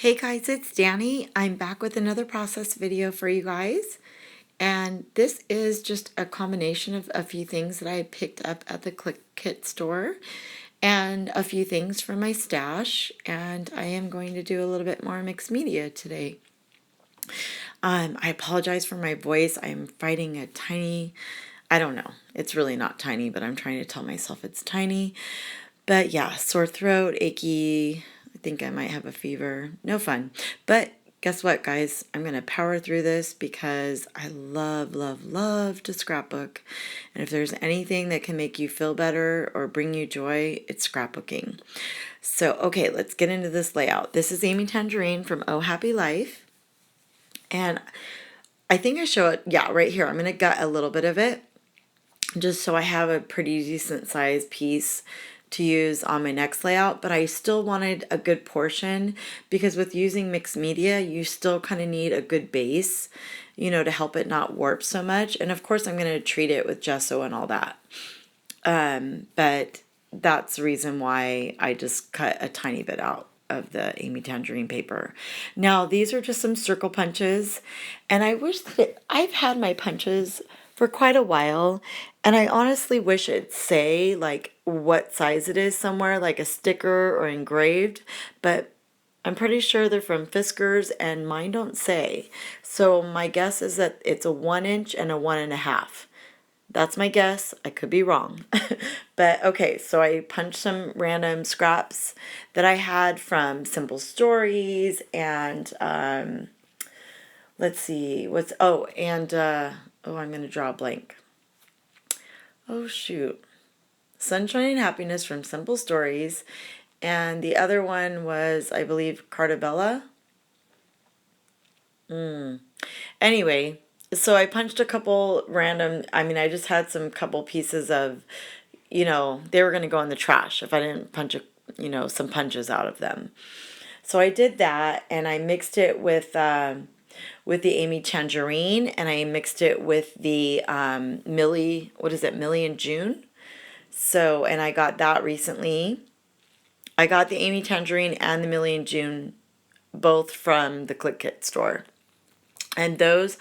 Hey guys, it's Danny. I'm back with another process video for you guys. And this is just a combination of a few things that I picked up at the Clique Kit store and a few things from my stash. And I am going to do a little bit more mixed media today. I apologize for my voice. I'm fighting a tiny, I don't know, it's really not tiny, but I'm trying to tell myself it's tiny. But yeah, sore throat, achy. I think I might have a fever. No fun. But guess what, guys? I'm going to power through this because I love, love, love to scrapbook. And if there's anything that can make you feel better or bring you joy, it's scrapbooking. So, okay, let's get into this layout. This is Amy Tangerine from Oh Happy Life. And I think I show it, yeah, right here. I'm going to gut a little bit of it just so I have a pretty decent size piece to use on my next layout, but I still wanted a good portion because with using mixed media, you still kind of need a good base, you know, to help it not warp so much. And of course, I'm going to treat it with gesso and all that. But that's the reason why I just cut a tiny bit out of the Amy Tangerine paper. Now, these are just some circle punches, and I wish that I've had my punches for quite a while, and I honestly wish it'd say like what size it is somewhere, like a sticker or engraved, but I'm pretty sure they're from Fiskars and mine don't say. So my guess is that it's a 1 inch and a 1.5. That's my guess. I could be wrong. But okay, so I punched some random scraps that I had from Simple Stories and let's see, I'm going to draw a blank. Oh, shoot. Sunshine and Happiness from Simple Stories. And the other one was, I believe, Cartabella. Anyway, so I punched a couple random, I just had some couple pieces of, they were going to go in the trash if I didn't punch, some punches out of them. So I did that and I mixed it with the Amy Tangerine and I mixed it with the Millie and June. So, and I got that recently. I got the Amy Tangerine and the Millie and June both from the Clique Kit store. And those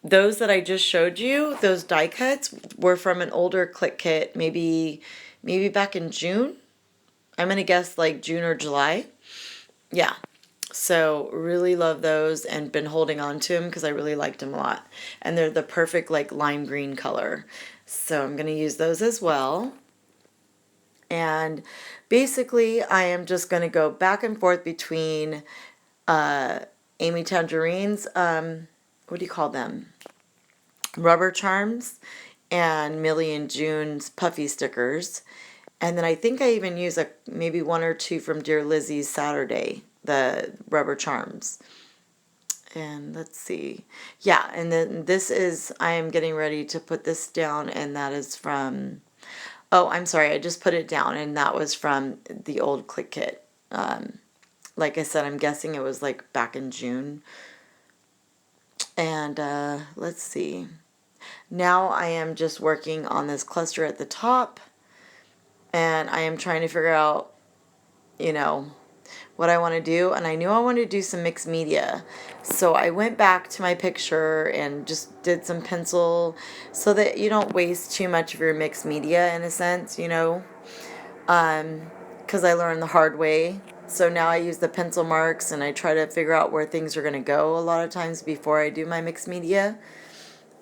that I just showed you, those die cuts were from an older Clique Kit, maybe back in June. I'm gonna guess like June or July. Yeah. So really love those and been holding on to them because I really liked them a lot. And they're the perfect like lime green color. So I'm gonna use those as well. And basically I am just gonna go back and forth between Amy Tangerine's what do you call them? Rubber charms and Millie and June's puffy stickers. And then I think I even use maybe one or two from DearLizzy-Saturday, the rubber charms. And let's see. Yeah, and then I am getting ready to put this down, and that is from, oh, I'm sorry, I just put it down, and that was from the old Clique Kit. Like I said, I'm guessing it was like back in June. And let's see. Now I am just working on this cluster at the top, and I am trying to figure out, what I want to do. And I knew I wanted to do some mixed media. So I went back to my picture and just did some pencil so that you don't waste too much of your mixed media in a sense, because I learned the hard way. So now I use the pencil marks and I try to figure out where things are going to go a lot of times before I do my mixed media.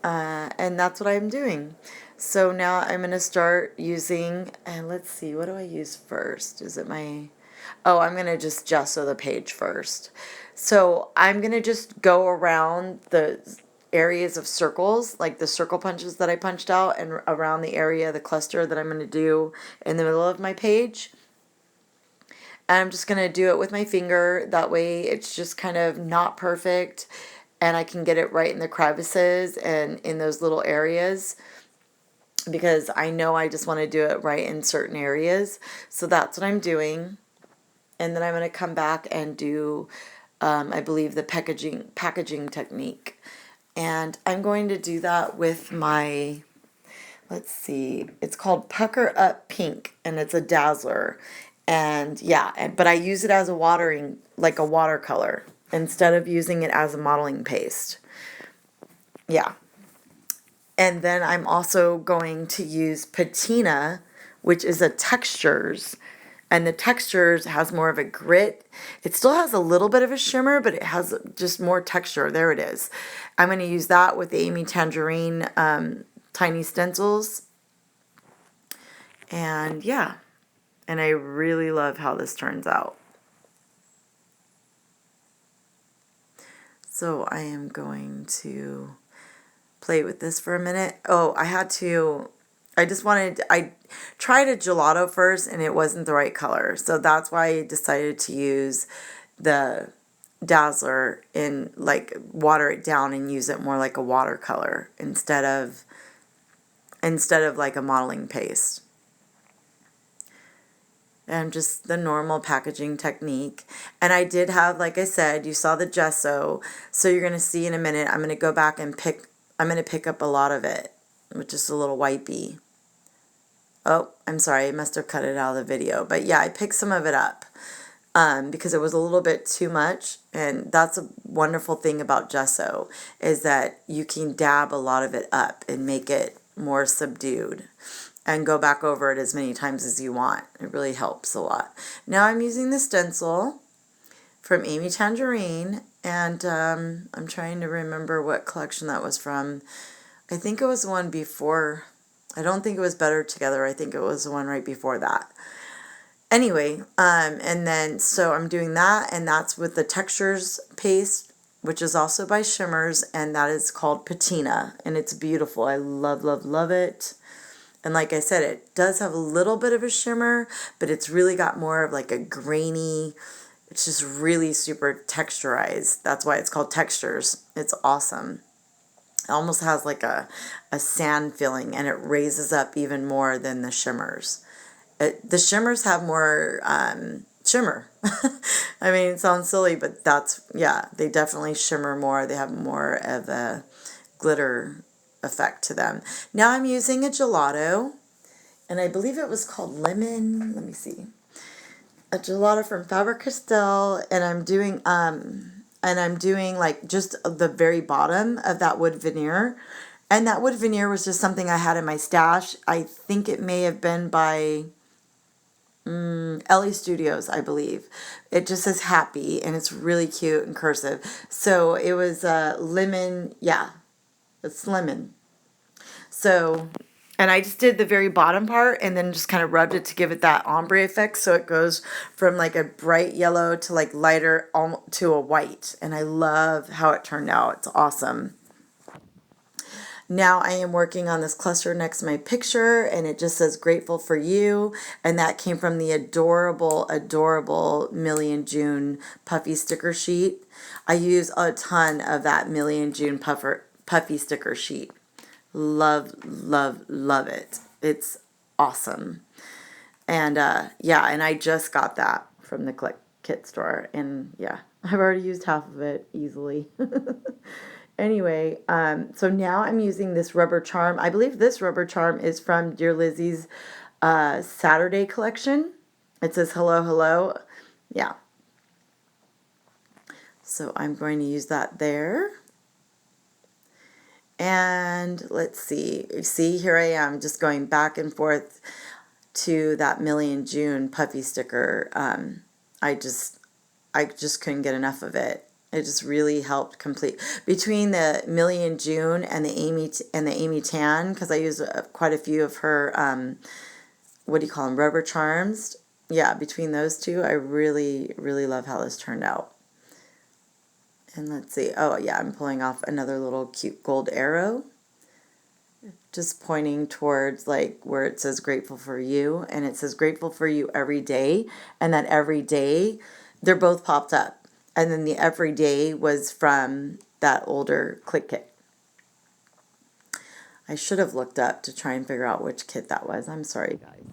And that's what I'm doing. So now I'm going to start using, and let's see, what do I use first? I'm going to just gesso the page first. So I'm going to just go around the areas of circles, like the circle punches that I punched out, and around the area, the cluster that I'm going to do in the middle of my page. And I'm just going to do it with my finger. That way it's just kind of not perfect. And I can get it right in the crevices and in those little areas. Because I know I just want to do it right in certain areas. So that's what I'm doing. And then I'm going to come back and do, I believe, the packaging technique. And I'm going to do that with my, let's see, it's called Pucker Up Pink, and it's a dazzler. And yeah, but I use it as a watering, like a watercolor, instead of using it as a modeling paste. Yeah. And then I'm also going to use patina, which is a textures. And the textures has more of a grit. It still has a little bit of a shimmer, but it has just more texture. There it is. I'm going to use that with the Amy Tangerine tiny stencils. And yeah, and I really love how this turns out. So I am going to play with this for a minute. Oh, I tried a gelato first and it wasn't the right color. So that's why I decided to use the Dazzler and like water it down and use it more like a watercolor instead of like a modeling paste. And just the normal packaging technique. And I did have, like I said, you saw the gesso. So you're going to see in a minute, I'm going to go back and I'm going to pick up a lot of it with just a little wipey. Oh, I'm sorry, I must have cut it out of the video. But yeah, I picked some of it up because it was a little bit too much. And that's a wonderful thing about gesso is that you can dab a lot of it up and make it more subdued and go back over it as many times as you want. It really helps a lot. Now I'm using the stencil from Amy Tangerine, and I'm trying to remember what collection that was from. I think it was the one before. I don't think it was Better Together. I think it was the one right before that. Anyway, and then so I'm doing that, and that's with the Textures paste, which is also by Shimmers, and that is called Patina, and it's beautiful. I love, love, love it. And like I said, it does have a little bit of a shimmer, but it's really got more of like a grainy, it's just really super texturized. That's why it's called Textures. It's awesome. It almost has like a sand feeling, and it raises up even more than the shimmers. The shimmers have more shimmer. I mean, it sounds silly, but yeah, they definitely shimmer more. They have more of a glitter effect to them. Now I'm using a gelato, and I believe it was called Lemon. Let me see. A gelato from Faber-Castell, and I'm doing like just the very bottom of that wood veneer. And that wood veneer was just something I had in my stash. I think it may have been by Ellie Studios, I believe. It just says happy, and it's really cute and cursive. So it was lemon, yeah, it's lemon. So, and I just did the very bottom part and then just kind of rubbed it to give it that ombre effect. So it goes from like a bright yellow to like lighter to a white. And I love how it turned out. It's awesome. Now I am working on this cluster next to my picture, and it just says grateful for you. And that came from the adorable, adorable Millie June puffy sticker sheet. I use a ton of that Millie June puffy sticker sheet. Love, love, love it. It's awesome. And yeah, and I just got that from the Clique Kit store. And yeah, I've already used half of it easily. Anyway, so now I'm using this rubber charm. I believe this rubber charm is from Dear Lizzie's Saturday collection. It says hello, hello. Yeah. So I'm going to use that there. And let's see. See, here I am just going back and forth to that Millie June puffy sticker. I just couldn't get enough of it. It just really helped complete between the Millie June and the Amy Tan, because I use quite a few of her what do you call them, rubber charms. Yeah, between those two, I really, really love how this turned out. And let's see. Oh yeah, I'm pulling off another little cute gold arrow, just pointing towards like where it says grateful for you, and it says grateful for you every day, and that every day they're both popped up. And then the every day was from that older Clique Kit. I should have looked up to try and figure out which kit that was. I'm sorry, guys.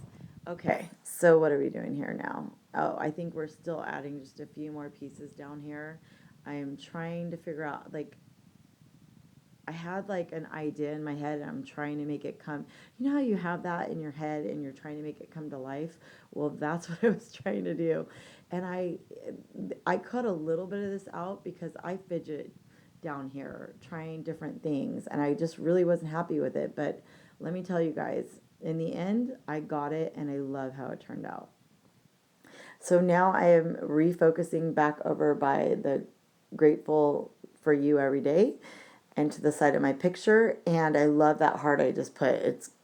Okay, so what are we doing here now? Oh, I think we're still adding just a few more pieces down here. I am trying to figure out, like, I had like an idea in my head and I'm trying to make it come. You know how you have that in your head and you're trying to make it come to life? Well, that's what I was trying to do. And I cut a little bit of this out because I fidget down here trying different things and I just really wasn't happy with it. But let me tell you guys, in the end, I got it and I love how it turned out. So now I am refocusing back over by the grateful for you every day and to the side of my picture. And I love that heart I just put.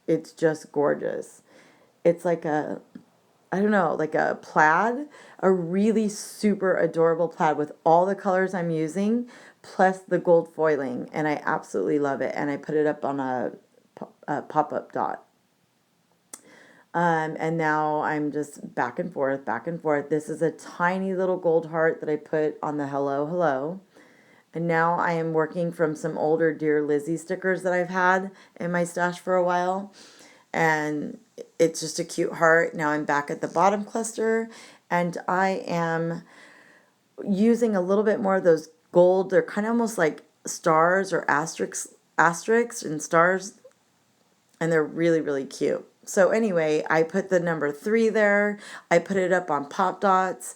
It's just gorgeous. It's like a, I don't know, like a plaid, a really super adorable plaid with all the colors I'm using, plus the gold foiling. And I absolutely love it. And I put it up on a pop-up dot. And now I'm just back and forth, back and forth. This is a tiny little gold heart that I put on the hello, hello. And now I am working from some older Dear Lizzy stickers that I've had in my stash for a while. And it's just a cute heart. Now I'm back at the bottom cluster. And I am using a little bit more of those gold. They're kind of almost like stars or asterisks and stars. And they're really, really cute. So anyway, I put the number 3 there. I put it up on pop dots.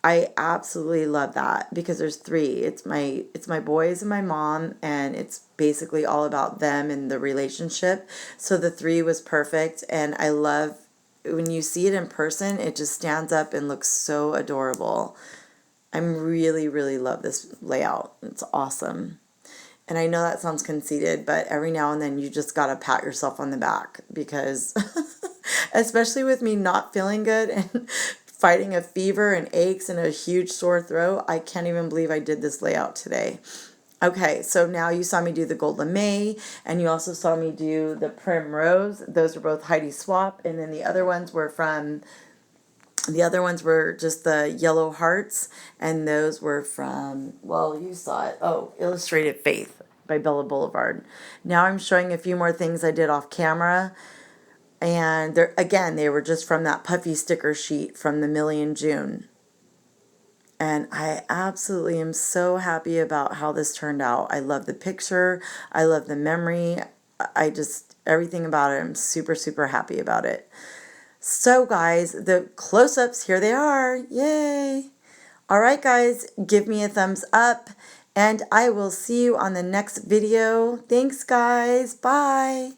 I absolutely love that because there's 3. It's my boys and my mom, and it's basically all about them and the relationship. So the 3 was perfect, and I love when you see it in person, it just stands up and looks so adorable. I'm really, really love this layout. It's awesome. And I know that sounds conceited, but every now and then you just got to pat yourself on the back because, especially with me not feeling good and fighting a fever and aches and a huge sore throat, I can't even believe I did this layout today. Okay, so now you saw me do the Gold Lame, and you also saw me do the Primrose. Those are both Heidi Swap, and then the other ones were just the yellow hearts, and those were from, well, you saw it. Oh, Illustrated Faith by Bella Boulevard. Now I'm showing a few more things I did off camera, and they were just from that puffy sticker sheet from the Millie June. And I absolutely am so happy about how this turned out. I love the picture. I love the memory. Everything about it, I'm super, super happy about it. So guys, the close-ups, here they are. Yay! All right, guys, give me a thumbs up, and I will see you on the next video. Thanks, guys. Bye.